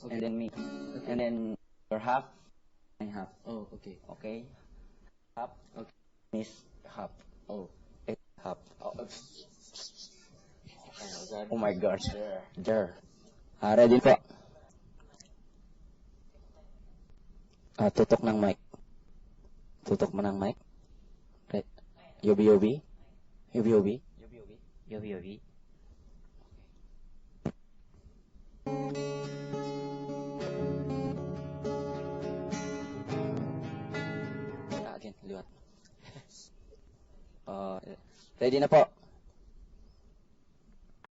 Okay. and then me. Okay. And then your half, my half. Oh, okay. Okay? Half. Okay. Miss half. Oh. Half. Oh, Oh my gosh. There. There. Ready po. Tutok ng mic. Tutok mo ng mic. Right. Yobi. Yobi. Again, liwat. Ready na po.